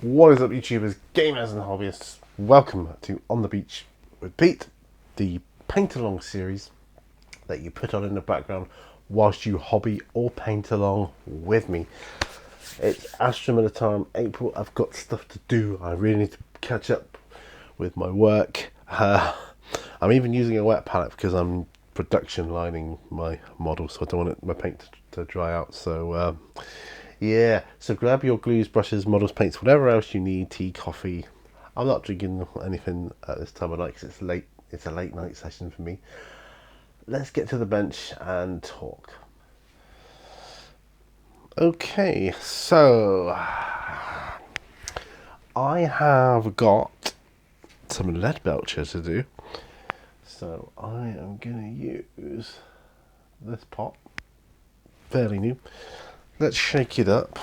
What is up, YouTubers, gamers, and hobbyists? Welcome to On the Beach with Pete, the paint along series that you put on in the background whilst you hobby or paint along with me. It's Astra Militarum April. I've got stuff to do. I really need to catch up with my work. I'm even using a wet palette because I'm production lining my model, so I don't want my paint to dry out. So yeah, so grab your glues, brushes, models, paints, whatever else you need, tea, coffee. I'm not drinking anything at this time of night because it's late. It's a late night session for me. Let's get to the bench and talk. Okay, so I have got some lead belcher to do. So I am going to use this pot, fairly new. Let's shake it up.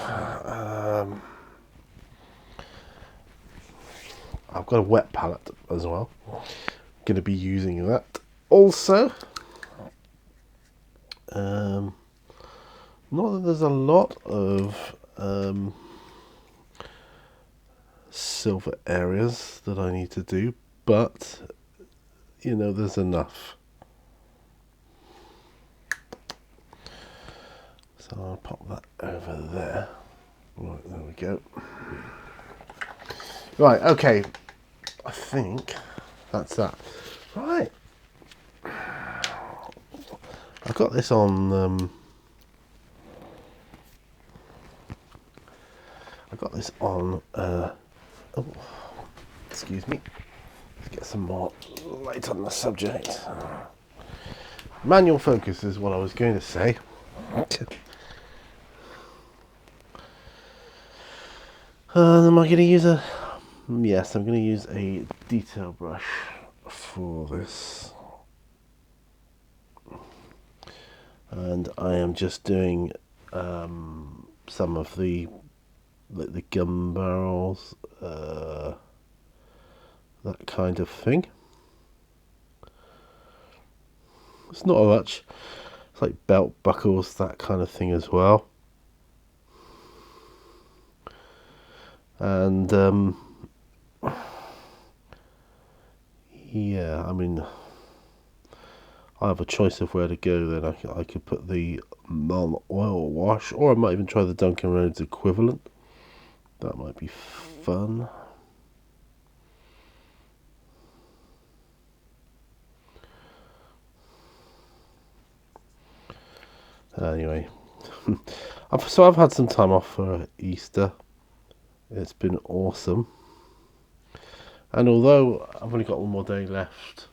I've got a wet palette as well. Going to be using that also. Not that there's a lot of silver areas that I need to do, but you know, there's enough. So I'll pop that over there. Right, there we go. Right, okay. I think that's that. Right. I've got this on. Oh, excuse me. Let's get some more light on the subject. Manual focus is what I was going to say. Am I going to use a... Yes, I'm going to use a detail brush for this. And I am just doing some of the gun barrels, that kind of thing. It's not much. It's like belt buckles, that kind of thing as well. And yeah, I mean, I have a choice of where to go. Then I could put the non-oil wash, or I might even try the Duncan Rhodes equivalent. That might be fun. Anyway, I've had some time off for Easter. It's been awesome. And although I've only got one more day left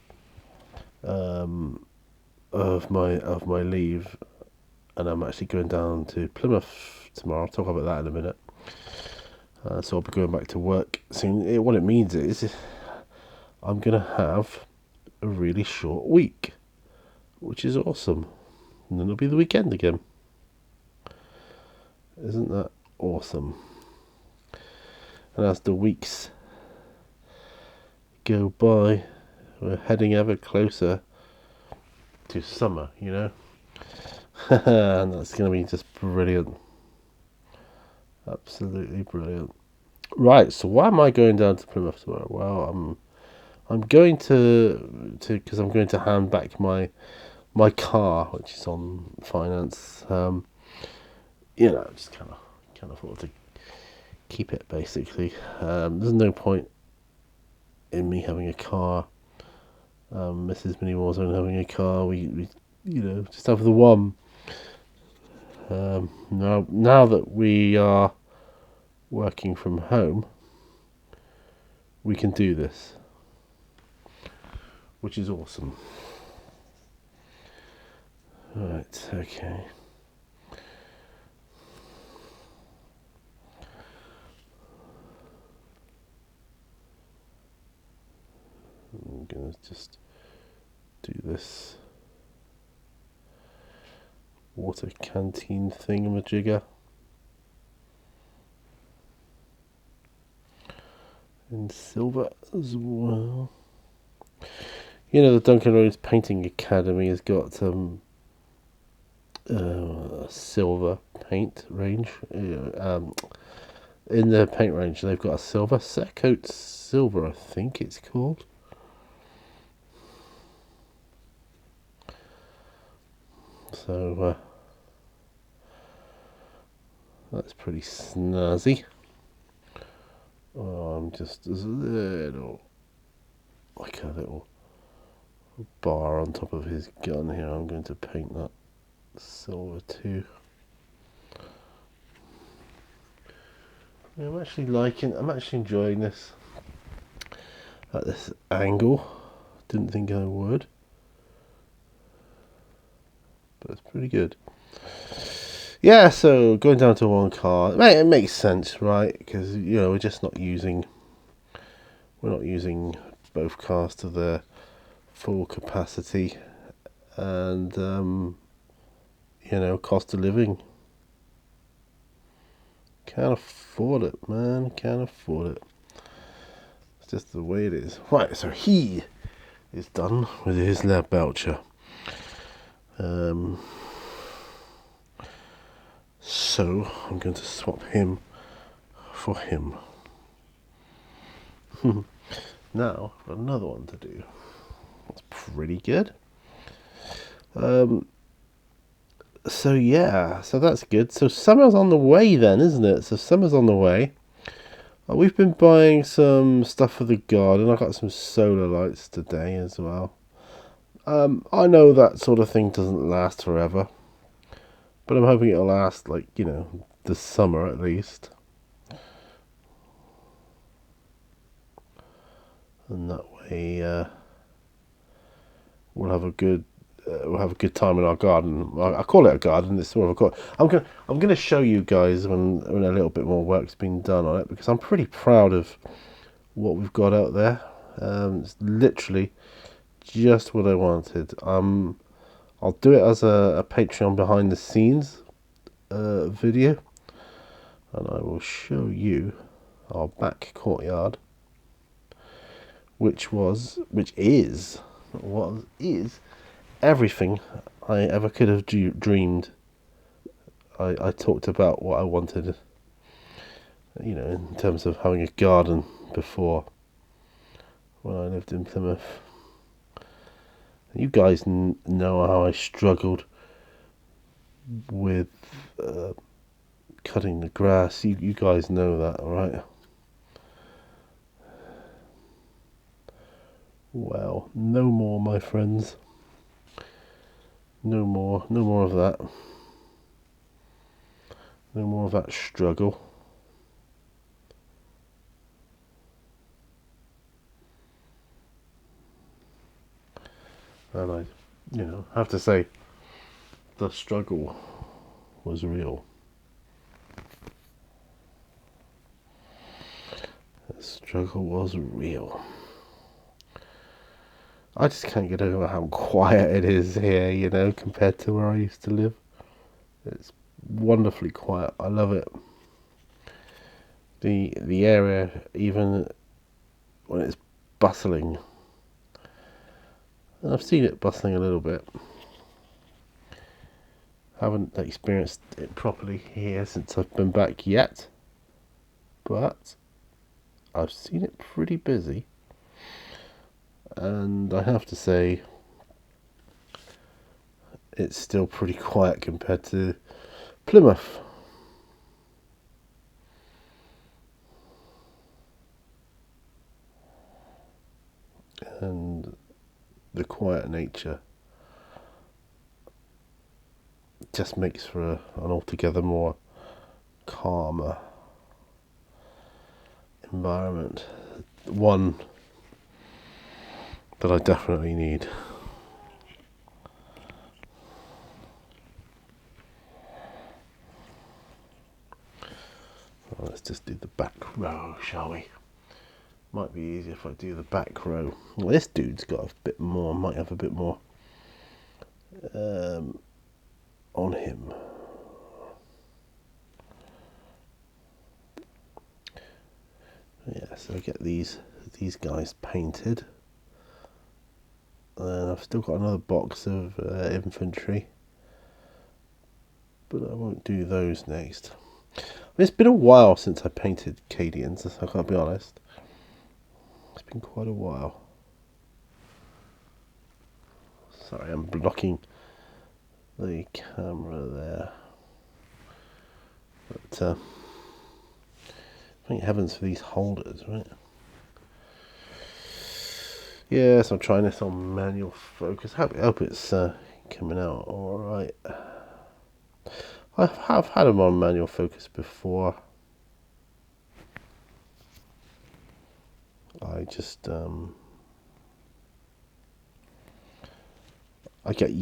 of my leave, and I'm actually going down to Plymouth tomorrow. I'll talk about that in a minute. So I'll be going back to work soon. What it means is I'm going to have a really short week, which is awesome. And then it'll be the weekend again. Isn't that awesome? And as the weeks go by, we're heading ever closer to summer, you know. And that's going to be just brilliant. Absolutely brilliant. Right, so why am I going down to Plymouth tomorrow? Well, I'm going to because I'm going to hand back my car, which is on finance. You know, just can't afford to keep it, basically. There's no point in me having a car. Mrs. Minnie wasn't having a car. We you know, just have the one. Now that we are working from home, we can do this, which is awesome. Right, okay. I'm gonna just do this water canteen thingamajigger in silver as well. You know, the Duncan Rhodes Painting Academy has got silver paint range. in the paint range, they've got a silver, Cerakote Silver, I think it's called. So that's pretty snazzy. Oh, I'm just there's a little, like a little bar on top of his gun here. I'm going to paint that silver too. I'm actually enjoying this at this angle. Didn't think I would, but it's pretty good. Yeah, so going down to one car, it makes sense, right? Because we're not using both cars to their full capacity, and cost of living. Can't afford it, man. Can't afford it. It's just the way it is. Right, so he is done with his lab belcher. So I'm going to swap him for him. Now I've got another one to do. That's pretty good. So yeah, so that's good. So summer's on the way then, isn't it? So summer's on the way. We've been buying some stuff for the garden. I got some solar lights today as well. I know that sort of thing doesn't last forever, but I'm hoping it'll last the summer at least. And that way we'll have a good time in our garden. I call it a garden. It's sort of I'm gonna show you guys when a little bit more work's been done on it, because I'm pretty proud of what we've got out there. It's literally just what I wanted. I'll do it as a Patreon behind the scenes video, and I will show you our back courtyard, which is everything I ever could have dreamed. I talked about what I wanted, in terms of having a garden before, when I lived in Plymouth. You guys know how I struggled with cutting the grass. You guys know that, right? Well, no more, my friends. No more of that. No more of that struggle. And I, have to say, the struggle was real. The struggle was real. I just can't get over how quiet it is here, compared to where I used to live. It's wonderfully quiet. I love it. The area, even when it's bustling, and I've seen it bustling a little bit. Haven't experienced it properly here since I've been back yet, but I've seen it pretty busy. And I have to say, it's still pretty quiet compared to Plymouth. And the quiet nature just makes for an altogether more calmer environment. One that I definitely need. Well, let's just do the back row, shall we? Might be easier if I do the back row. Well, this dude's got a bit more, might have a bit more on him. Yeah, so I get these guys painted. And I've still got another box of infantry, but I won't do those next. It's been a while since I painted Cadians, I can't be honest. It's been quite a while. Sorry, I'm blocking the camera there. But thank heavens for these holders, right? Yes, I'm trying this on manual focus. I hope it's coming out alright. I have had them on manual focus before. I just you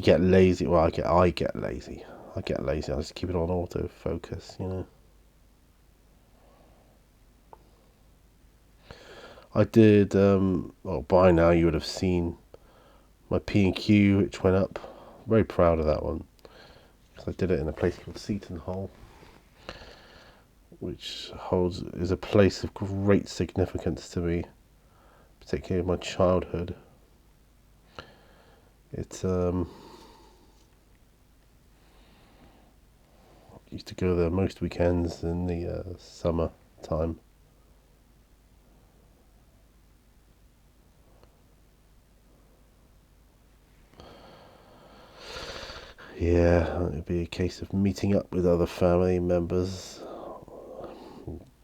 get lazy. Well, I get lazy. I just keep it on autofocus, you know. I did. Well, by now you would have seen my P&Q, which went up. Very proud of that one. I did it in a place called Seaton Hall, which is a place of great significance to me, particularly in my childhood. It's used to go there most weekends in the summer time. Yeah, it'd be a case of meeting up with other family members,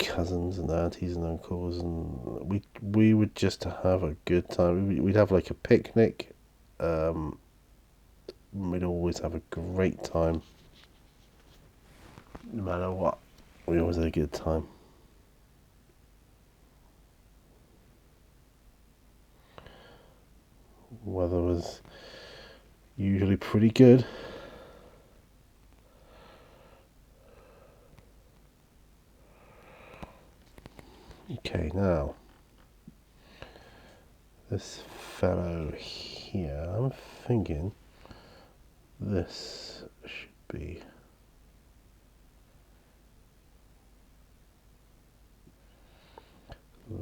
cousins and aunties and uncles, and we would just have a good time. We'd have like a picnic. We'd always have a great time, no matter what. We always had a good time. Weather was usually pretty good. Okay, now this fellow here, I'm thinking this should be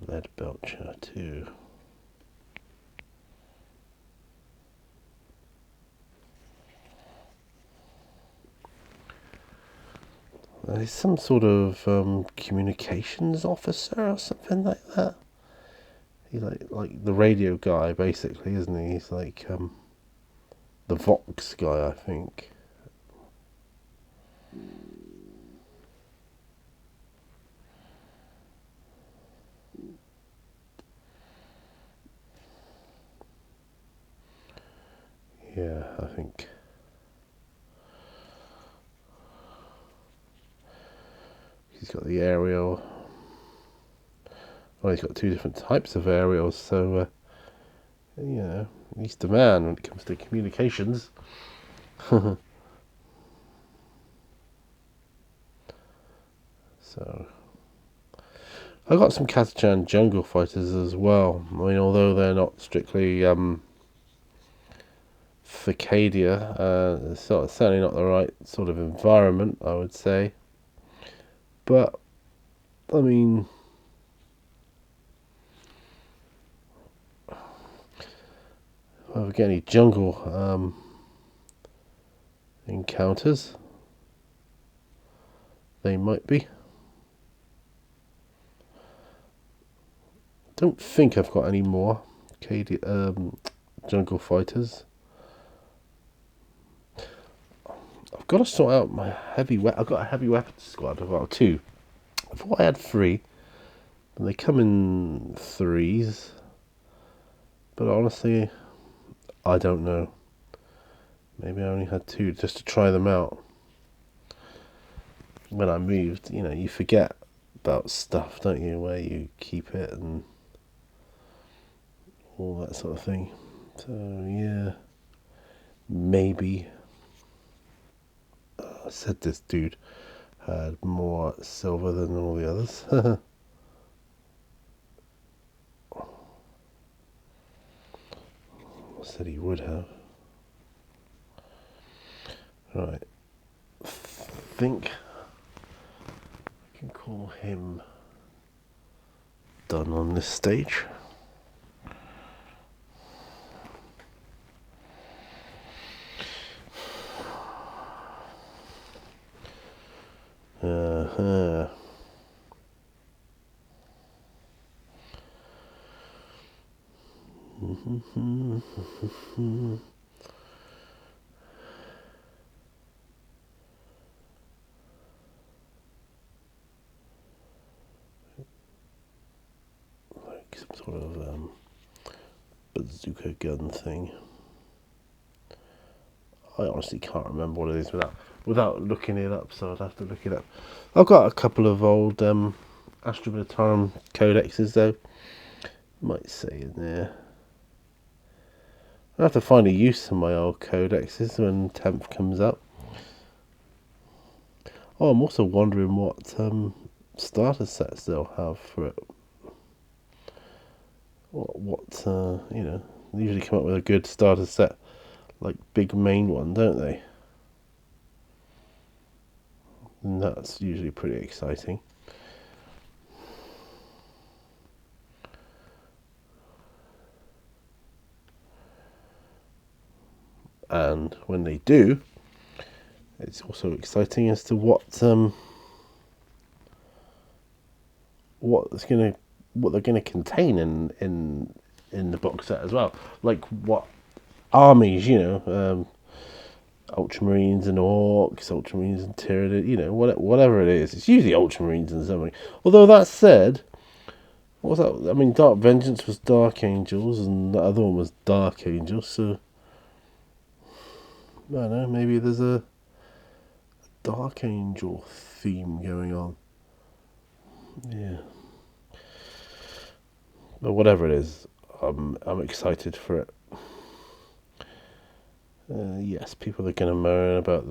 lead belcher too. He's some sort of communications officer or something like that. He's like the radio guy, basically, isn't he? He's like the Vox guy, I think. Yeah, I think. He's got the aerial. Well, he's got two different types of aerials, so you know, he's the man when it comes to communications. So, I got some Katachan jungle fighters as well. I mean, although they're not strictly Facadia, it's certainly not the right sort of environment, I would say. But I mean, if I ever get any jungle encounters, they might be. Don't think I've got any more jungle fighters. I've got to sort out my I've got a heavy weapons squad. I've got two. I thought I had three. And they come in threes. But honestly, I don't know. Maybe I only had two just to try them out. When I moved, you know, you forget about stuff, don't you? Where you keep it and all that sort of thing. So, yeah. Maybe. I said this dude had more silver than all the others. I said he would have. Right. I think I can call him done on this stage. Like some sort of bazooka gun thing. I honestly can't remember what it is without looking it up, so I'd have to look it up. I've got a couple of old Astra Militarum codexes though. Might say in there. I'll have to find a use for my old codexes when 10th comes up. Oh, I'm also wondering what starter sets they'll have for it. What you know, they usually come up with a good starter set, like big main one, don't they? And that's usually pretty exciting. And when they do, it's also exciting as to what they're gonna contain in the box set as well. Like what armies, Ultramarines and Orcs, Ultramarines and Tyranids, whatever it is. It's usually Ultramarines and something. Although that said, what was that? I mean, Dark Vengeance was Dark Angels, and the other one was Dark Angels. So I don't know. Maybe there's a Dark Angel theme going on. Yeah. But whatever it is, I'm excited for it. Yes, people are going to moan about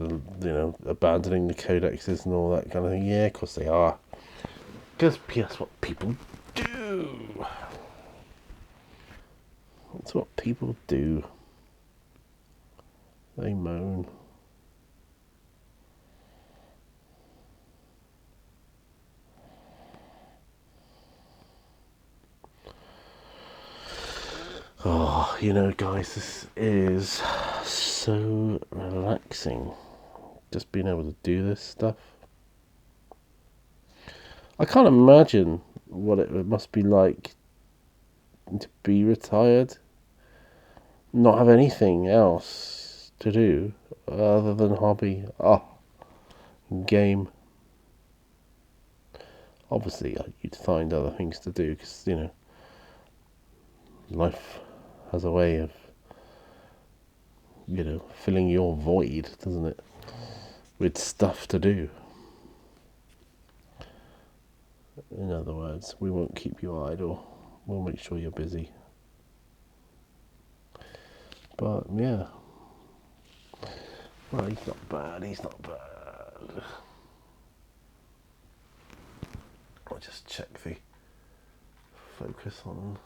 abandoning the codexes and all that kind of thing. Yeah, of course they are. Because that's what people do. That's what people do. They moan. Oh, guys, this is so relaxing. Just being able to do this stuff. I can't imagine what it must be like to be retired, not have anything else to do other than hobby. Game. Obviously, you'd find other things to do because, life has a way of, filling your void, doesn't it? With stuff to do. In other words, we won't keep you idle. We'll make sure you're busy. But, yeah. Well, he's not bad. I'll just check the focus on.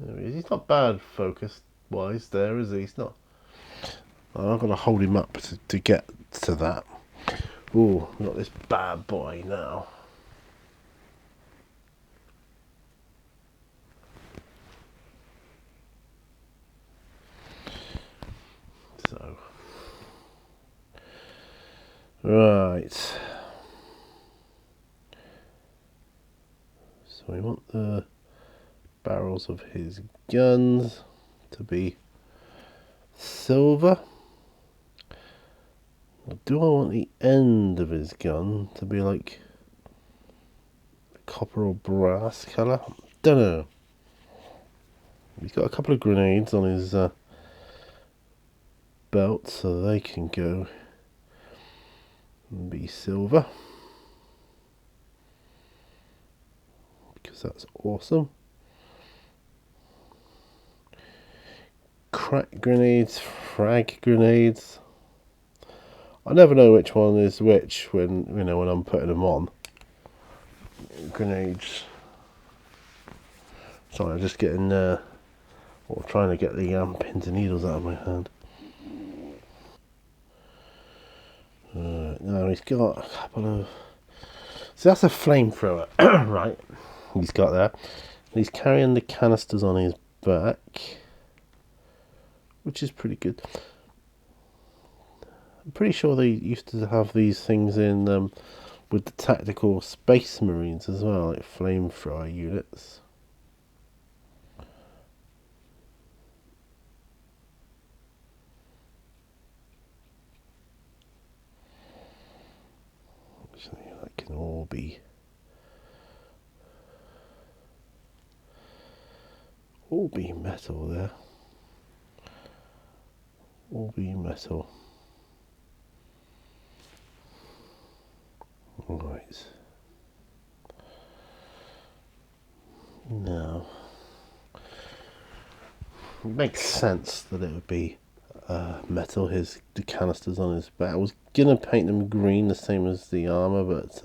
There he is. He's not bad focus-wise there, is he? He's not. I'm not going to hold him up to get to that. Ooh, we've got this bad boy now. So. Right. So we want the barrels of his guns to be silver. Or do I want the end of his gun to be like copper or brass colour? Don't know. He's got a couple of grenades on his belt, so they can go and be silver. Because that's awesome. Crack grenades, frag grenades. I never know which one is which when I'm putting them on. Grenades. Sorry, I'm just getting or trying to get the pins and needles out of my hand. Now he's got a couple of. So that's a flamethrower, right? He's got that. He's carrying the canisters on his back, which is pretty good. I'm pretty sure they used to have these things in with the tactical space marines as well, like flamethrower units. Actually, that can all be metal there. All be metal. Right. Now, it makes sense that it would be metal. The canisters on his back. I was gonna paint them green, the same as the armor, but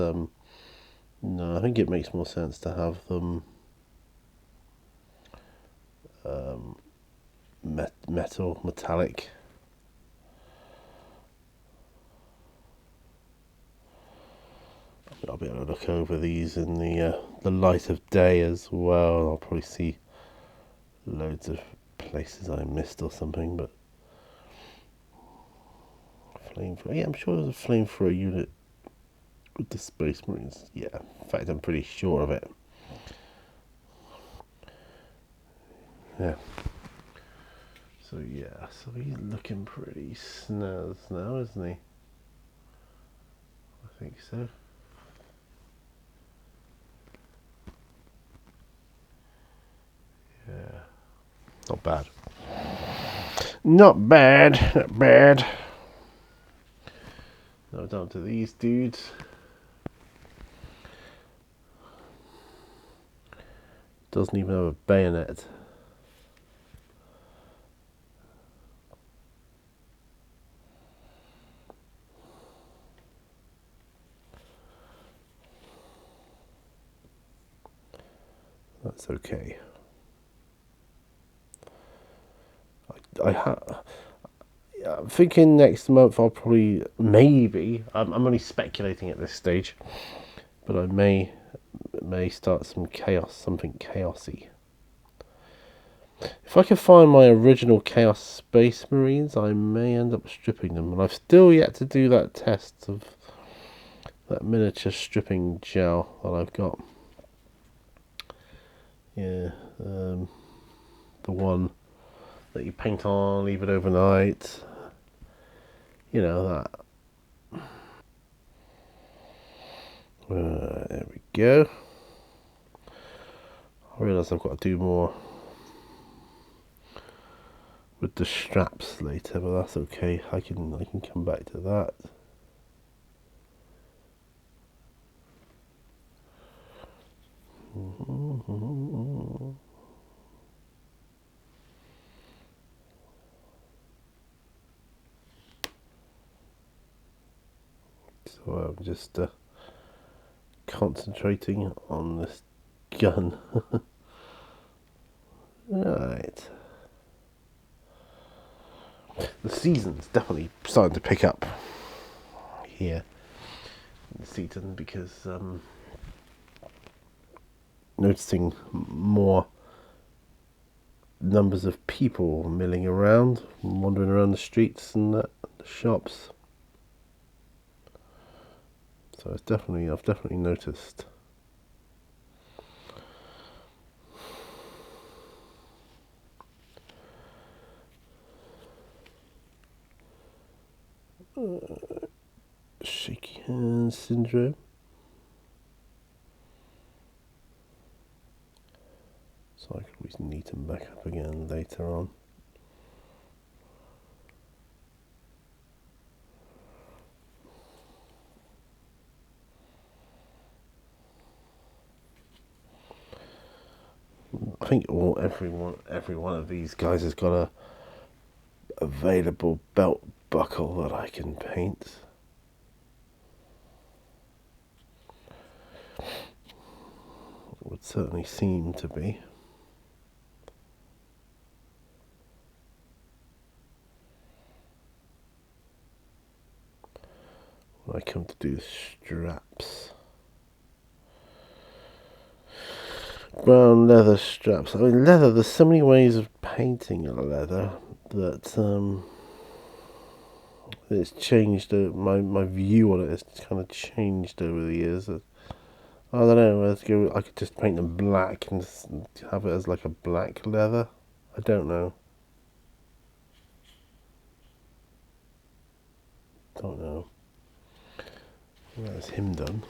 no, I think it makes more sense to have them metallic. I'll be able to look over these in the light of day as well. I'll probably see loads of places I missed or something, but flamethrower. Yeah, I'm sure there's a flamethrower unit with the Space Marines. Yeah, in fact, I'm pretty sure of it. Yeah. So yeah, so he's looking pretty snazzy now, isn't he? I think so. Yeah. Not bad. Not bad. Not bad. Now down to these dudes. Doesn't even have a bayonet. That's okay. I'm thinking next month I'll probably, maybe, I'm only speculating at this stage, but I may start some chaos, something chaosy. If I can find my original Chaos Space Marines, I may end up stripping them, and I've still yet to do that test of that miniature stripping gel that I've got. Yeah, the one that you paint on, leave it overnight. You know that. There we go. I realise I've got to do more with the straps later, but that's okay. I can come back to that. So I'm just concentrating on this gun. Right. The season's definitely starting to pick up here in Seaton because noticing more numbers of people milling around, wandering around the streets and the shops. So I've definitely noticed. Shaky hands syndrome. So I could always neat them back up again later on. I think every one of these guys has got a available belt buckle that I can paint. It would certainly seem to be. When I come to do the straps. Brown leather straps. I mean, leather, there's so many ways of painting a leather that It's changed. My view on it has kind of changed over the years. I don't know. I could just paint them black and have it as like a black leather. I don't know. Don't know. That's him done.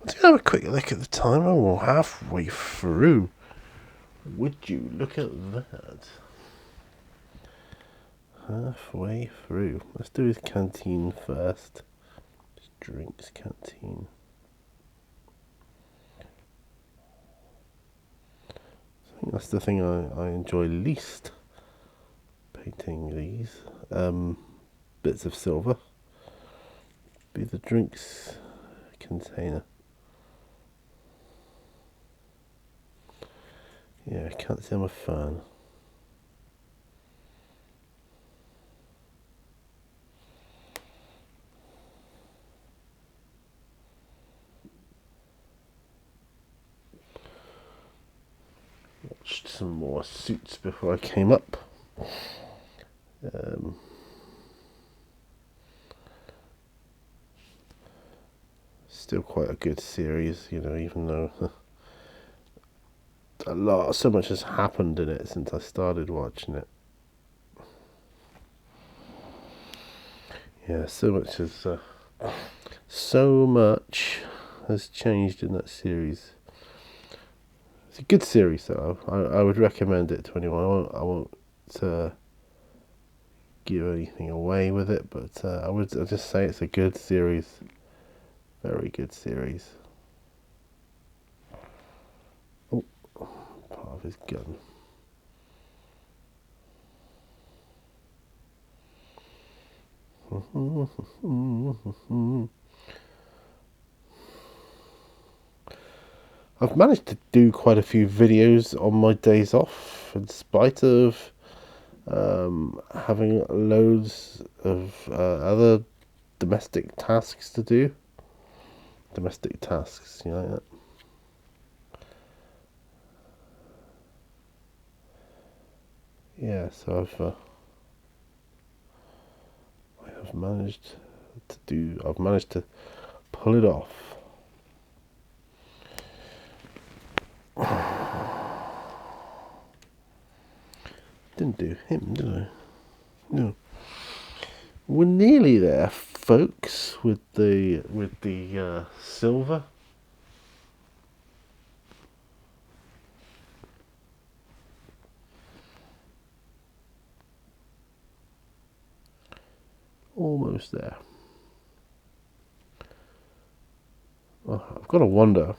Let's have a quick look at the time. Oh, we're halfway through. Would you look at that? Halfway through. Let's do his canteen first. His drinks canteen. I think that's the thing I enjoy least. Painting these bits of silver. Be the drinks container. Yeah, I can't say I'm a fan. Watched some more Suits before I came up. Still quite a good series, you know, even though so much has happened in it since I started watching it. Yeah, so much has changed in that series. It's a good series, though. I would recommend it to anyone. I won't give anything away with it, but I'll just say it's a good series. Very good series. Oh, part of his gun. I've managed to do quite a few videos on my days off, in spite of having loads of other domestic tasks to do. Domestic tasks, you know that? Yeah, so I've managed to pull it off. Didn't do him, did I? No. We're nearly there, folks, with the silver. Almost there. Oh, I've got to wonder,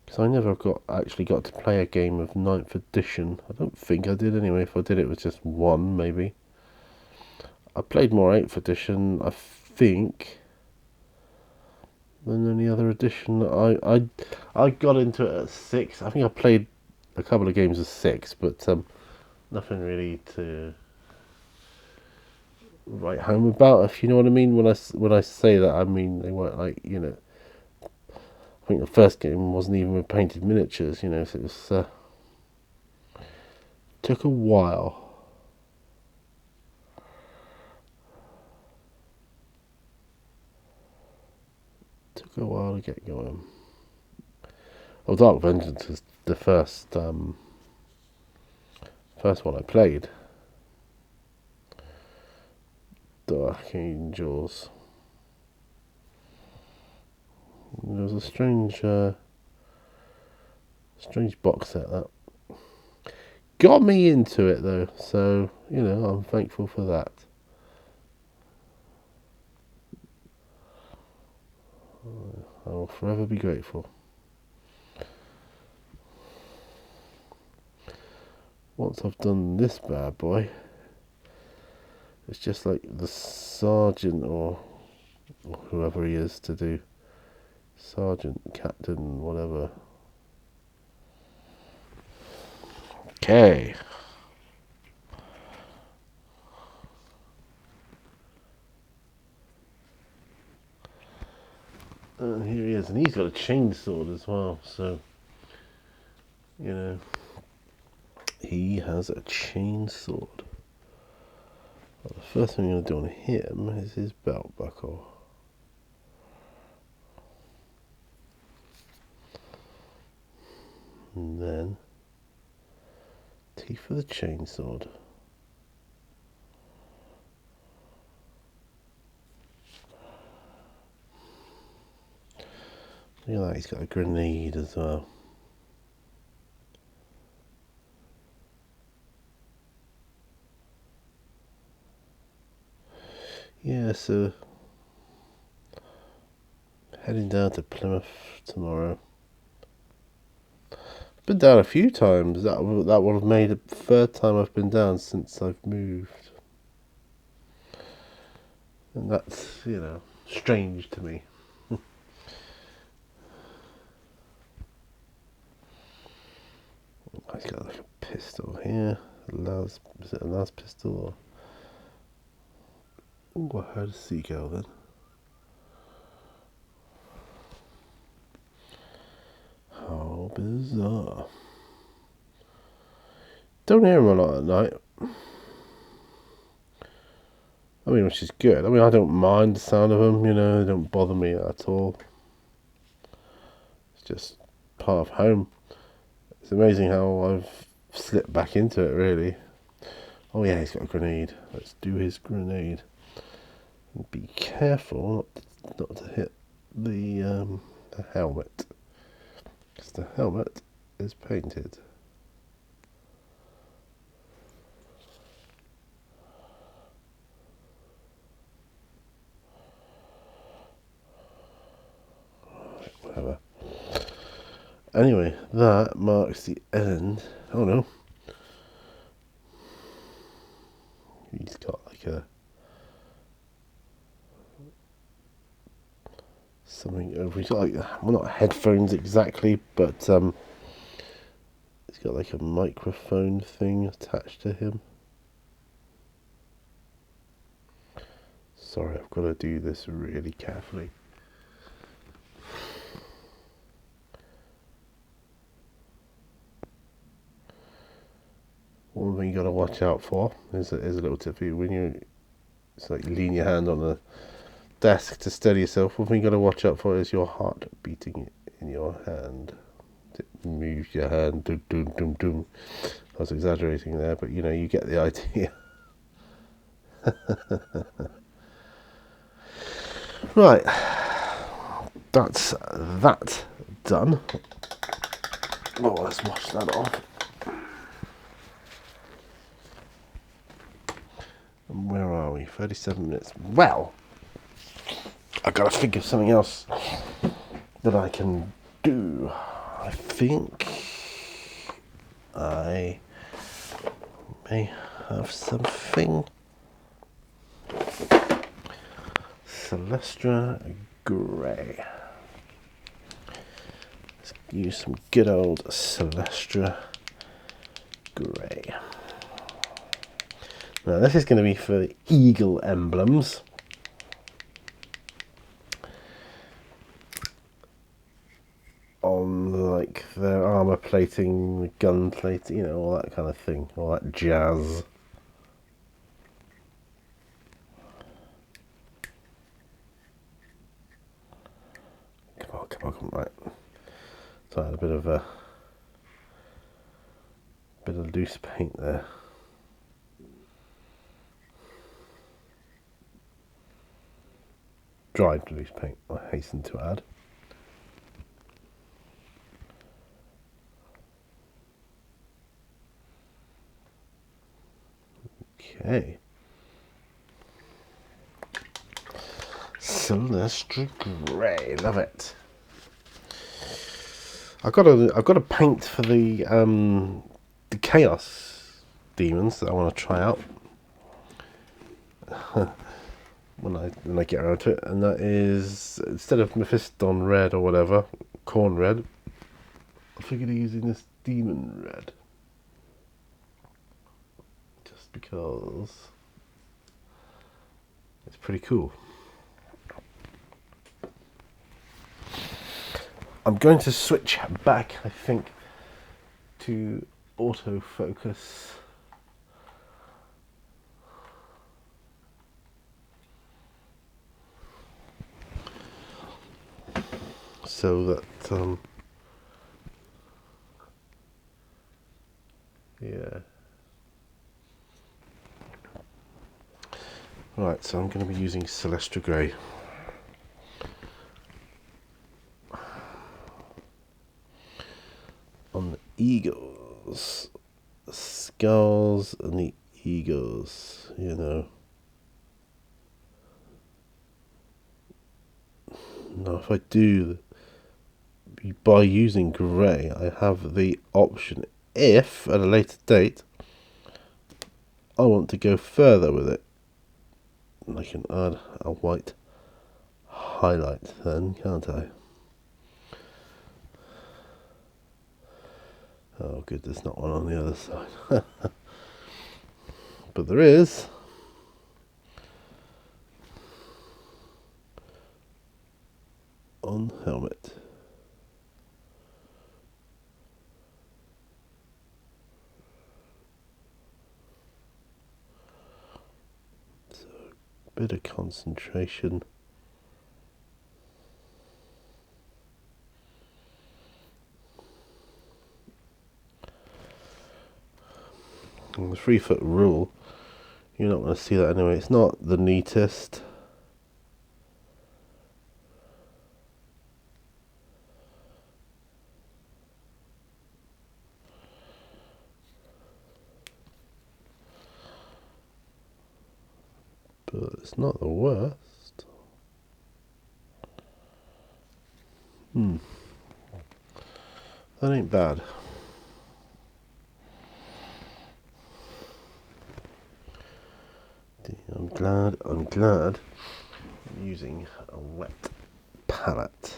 because I never actually got to play a game of 9th edition. I don't think I did anyway. If I did, it was just one, maybe. I played more 8th edition, I think, than any other edition. I got into it at 6. I think I played a couple of games of 6, but nothing really to write home about, if you know what I mean. When I say that, I mean they weren't like, you know. I think the first game wasn't even with painted miniatures, you know. So it was took a while. Took a while to get going. Well, Dark Vengeance was the first one I played. Dark Angels. It was a strange box set that got me into it though, so you know I'm thankful for that. I will forever be grateful. Once I've done this bad boy, it's just like the sergeant or whoever he is to do. Sergeant, captain, whatever. Okay. Here he is, and he's got a chainsword as well, so, you know, he has a chainsword. Well, the first thing I'm going to do on him is his belt buckle. And then teeth for the chainsword. Look at that, he's got a grenade as well. Yeah, so heading down to Plymouth tomorrow. Been down a few times. That would have made it the third time I've been down since I've moved. And that's, you know, strange to me. I've got like a pistol here. Is it a last pistol? Or... oh, I heard a seagull then. How bizarre. Don't hear him a lot at night. I mean, which is good. I mean, I don't mind the sound of them, you know, they don't bother me at all. It's just part of home. It's amazing how I've slipped back into it, really. Oh yeah, he's got a grenade. Let's do his grenade. And be careful not to hit the helmet. Because the helmet is painted. Right, whatever. Anyway, that marks the end. Oh no. He's got like a... something over. He's got like, well, not headphones exactly, but he's got like a microphone thing attached to him. Sorry, I've got to do this really carefully. One thing you got to watch out for is a little tip for you when you... it's like you lean your hand on the desk to steady yourself. One thing you got to watch out for is your heart beating in your hand. It moves your hand. Dum, dum, dum, dum. I was exaggerating there, but you know, you get the idea. Right, that's that done. Oh, let's wash that off. And where are we? 37 minutes. Well, I've got to think of something else that I can do. I think I may have something. Celestra Grey. Let's use some good old Celestra Grey. Now this is going to be for the eagle emblems. On like their armour plating, the gun plating, you know, all that kind of thing, all that jazz. Come on, right. So I had a bit of loose paint there. Dried loose paint, I hasten to add. Okay. Celestra Grey, love it. I've got a paint for the Chaos demons that I want to try out when I get around to it, and that is, instead of Mephiston red or whatever, corn red, I figured of using this demon red, just because it's pretty cool. I'm going to switch back, I think, to autofocus. so that yeah. Right, so I'm going to be using Celestra Grey. On the eagles, skulls and the eagles, you know. Now if I do, by using grey, I have the option, if at a later date I want to go further with it, I can add a white highlight then, can't I? Oh good, there's not one on the other side. But there is. On helmet. So a bit of concentration. And the 3-foot rule, you're not going to see that anyway. It's not the neatest. But it's not the worst. That ain't bad. I'm glad I'm using a wet palette.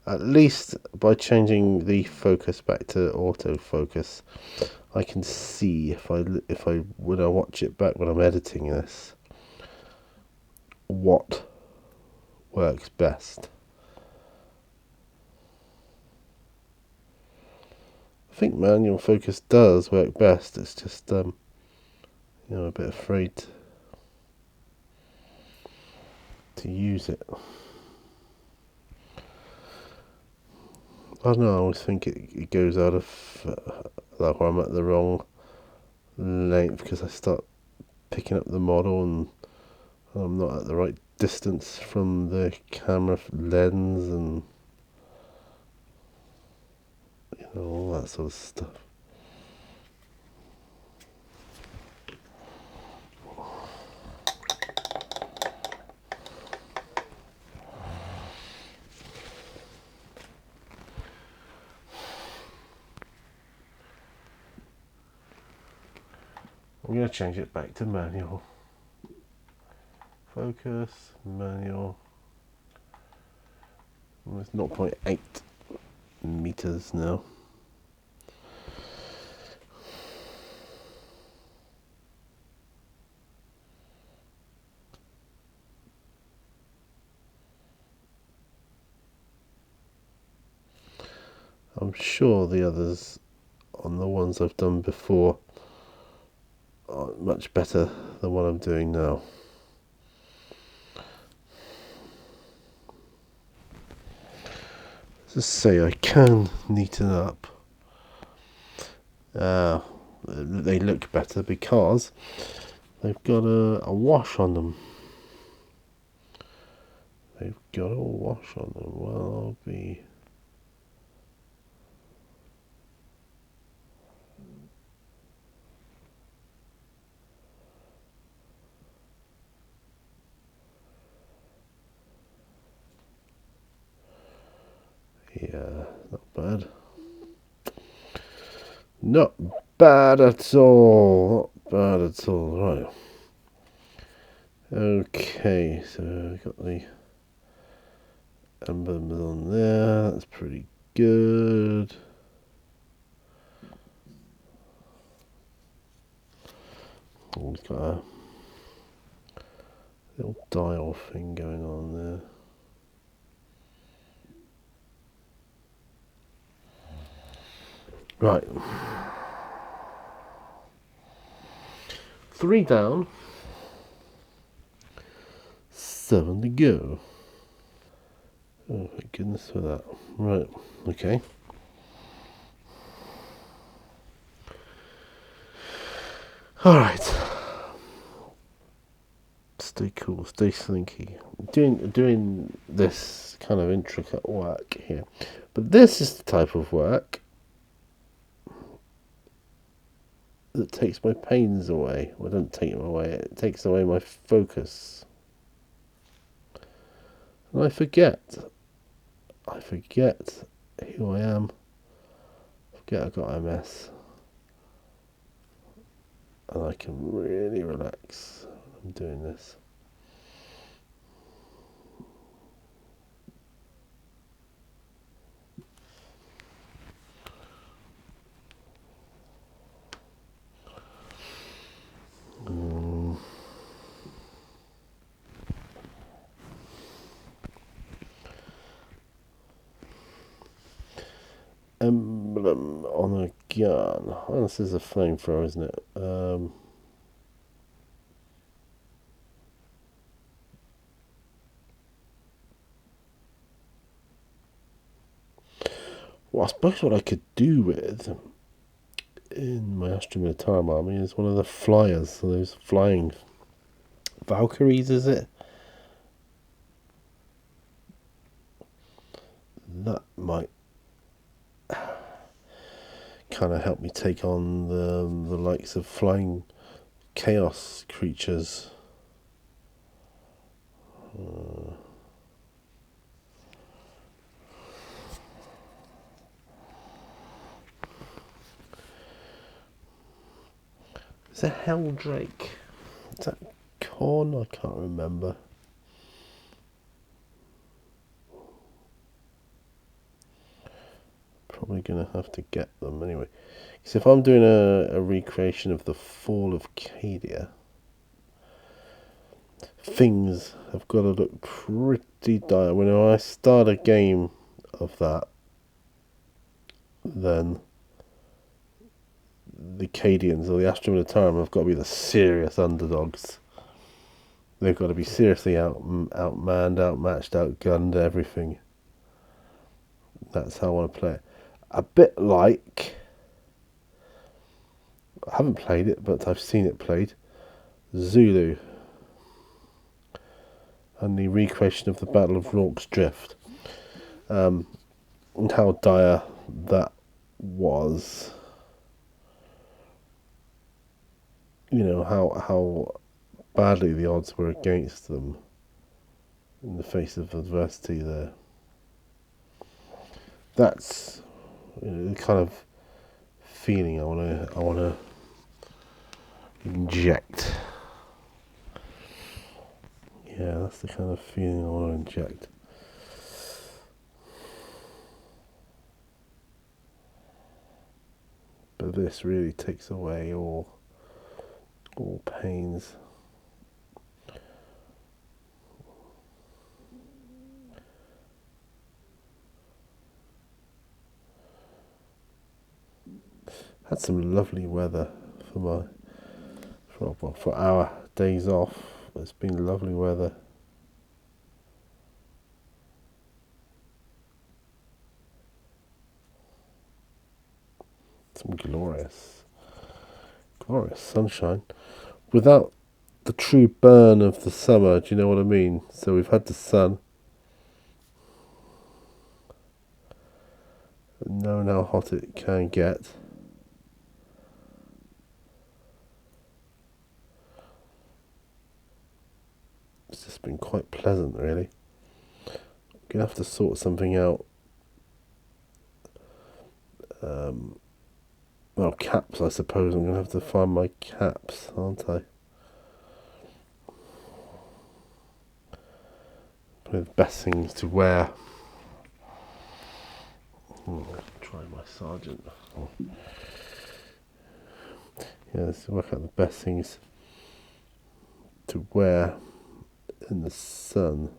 At least by changing the focus back to autofocus, I can see if I when I watch it back when I'm editing this, what works best. I think manual focus does work best. It's just you know, a bit afraid to use it. I don't know, I always think it goes out of like I'm at the wrong length because I start picking up the model and I'm not at the right distance from the camera lens and you know, all that sort of stuff. I'm going to change it back to manual. Focus, manual. It's 0.8 meters now. I'm sure the others on the ones I've done before are much better than what I'm doing now. Just say I can neaten up. They look better because they've got a wash on them. They've got a wash on them. Well, I'll be... Yeah, not bad. Not bad at all. Not bad at all. Right. Okay, so we've got the emblems on there. That's pretty good. Oh, we've got a little dial thing going on there. Right. 3 down. 7 to go. Oh, thank goodness for that. Right, okay. Alright. Stay cool, stay slinky. Doing this kind of intricate work here. But this is the type of work that takes my pains away. Well, it doesn't take them away, it takes away my focus. And I forget who I am. I forget I've got MS. And I can really relax when I'm doing this. Emblem on a gun. Oh, this is a flamethrower, isn't it? Well, I suppose what I could do with in my Astra Militarum army is one of the flyers. So those flying Valkyries, is it? That might kind of help me take on the likes of flying chaos creatures. Is it Helldrake? Is that Corn? I can't remember. Probably going to have to get them anyway. Because if I'm doing a recreation of the Fall of Cadia, things have got to look pretty dire. When I start a game of that, then the Cadians or the Astra Militarum have got to be the serious underdogs. They've got to be seriously outmanned, outmatched, outgunned, everything. That's how I want to play it. A bit like, I haven't played it, but I've seen it played, Zulu, and the recreation of the Battle of Rorke's Drift, and how dire that was. You know, how badly the odds were against them in the face of adversity there. That's, you know, the kind of feeling I want to inject. Yeah, that's the kind of feeling I want to inject. But this really takes away all pains. Had some lovely weather for our days off. It's been lovely weather. Some glorious sunshine without the true burn of the summer. Do you know what I mean? So we've had the sun, knowing how hot it can get. It's just been quite pleasant, really. I'm gonna have to sort something out. Well, caps, I suppose. I'm gonna have to find my caps, aren't I? Probably the best things to wear. Try my sergeant. Yeah, let's work out the best things to wear in the sun.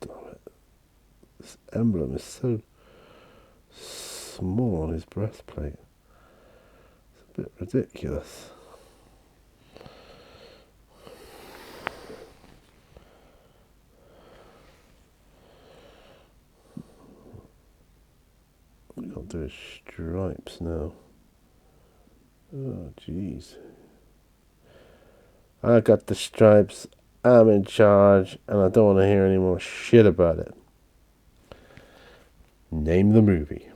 Damn it. This emblem is so small on his breastplate. It's a bit ridiculous. I'll do his stripes now. Oh, jeez. I got the stripes. I'm in charge, and I don't want to hear any more shit about it. Name the movie.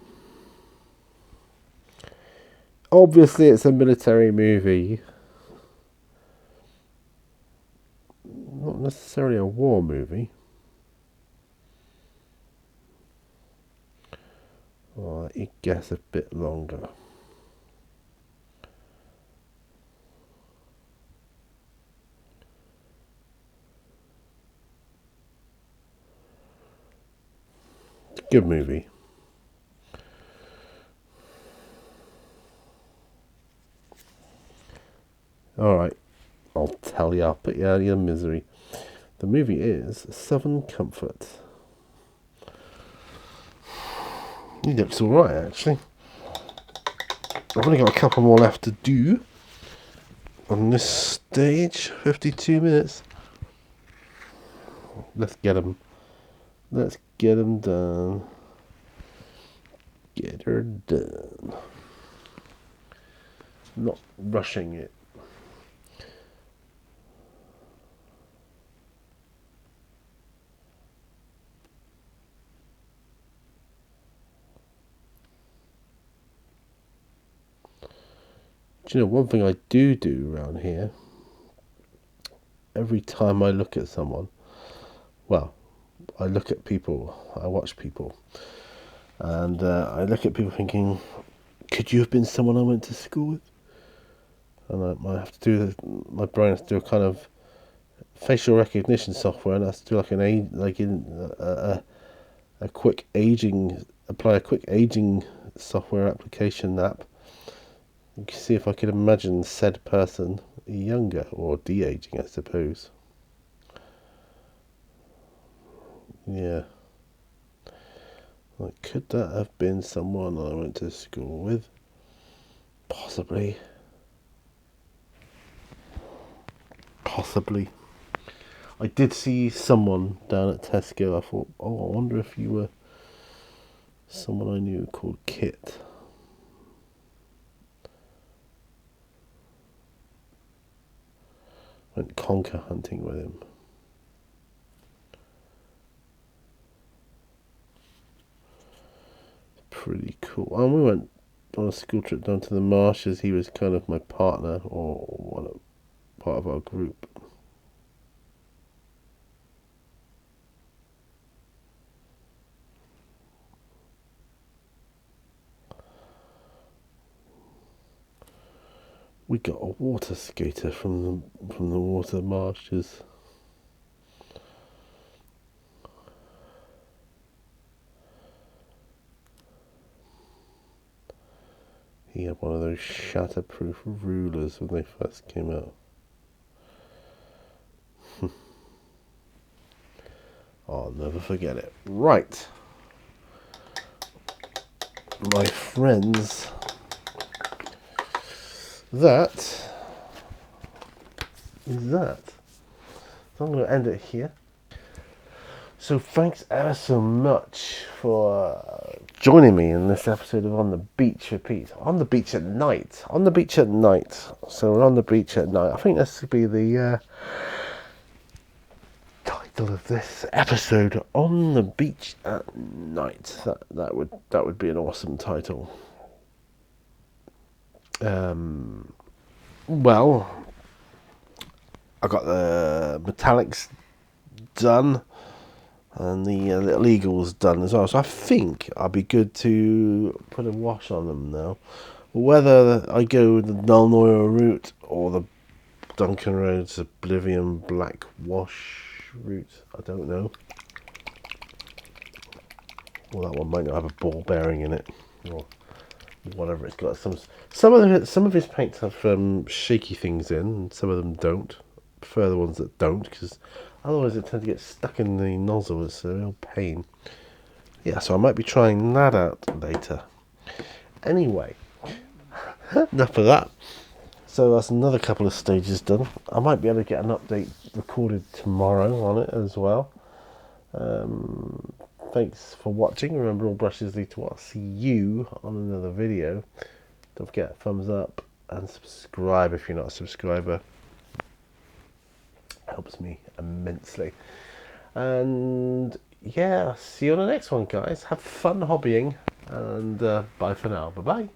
Obviously, it's a military movie. Not necessarily a war movie. I'll let you guess a bit longer. It's a good movie. Alright, I'll tell you, I'll put you out of your misery. The movie is Southern Comfort. He looks alright, actually. I've only got a couple more left to do on this stage. 52 minutes. Let's get them. Let's get them done. Get her done. Not rushing it. Do you know, one thing I do around here, every time I look at someone, well, I look at people, I watch people, and I look at people thinking, could you have been someone I went to school with? And I have to do, my brain has to do a kind of facial recognition software, and has to do a quick aging, apply a quick aging software application app. You can see if I could imagine said person younger, or de-aging, I suppose. Yeah. Like, could that have been someone I went to school with? Possibly. Possibly. I did see someone down at Tesco. I thought, oh, I wonder if you were someone I knew called Kit. Went conker hunting with him. Pretty cool. And we went on a school trip down to the marshes. He was kind of my partner, or part of our group. We got a water skater from the water marshes. He had one of those shatterproof rulers when they first came out. I'll never forget it. Right, my friends, that is that. So I'm going to end it here. So thanks ever so much for joining me in this episode of On the Beach with Pete. On the beach at night. On the beach at night. So we're on the beach at night. I think this would be the title of this episode. On the Beach at Night. That would be an awesome title. Well, I got the metallics done. And the little eagles done as well. So I think I'll be good to put a wash on them now. Whether I go the Null Noir route or the Duncan Rhodes Oblivion Black Wash route, I don't know. Well, that one might not have a ball bearing in it, or whatever it's got. Some of his paints have shaky things in, and some of them don't. I prefer the ones that don't, because otherwise it tends to get stuck in the nozzle. It's a real pain. yeah, so I might be trying that out later. Anyway, enough of that. So that's another couple of stages done. I might be able to get an update recorded tomorrow on it as well. Thanks for watching. Remember, all brushes lead to what? I'll see you on another video. Don't forget, thumbs up and subscribe if you're not a subscriber. Helps me immensely. And yeah, see you on the next one, guys. Have fun hobbying, and bye for now. Bye bye.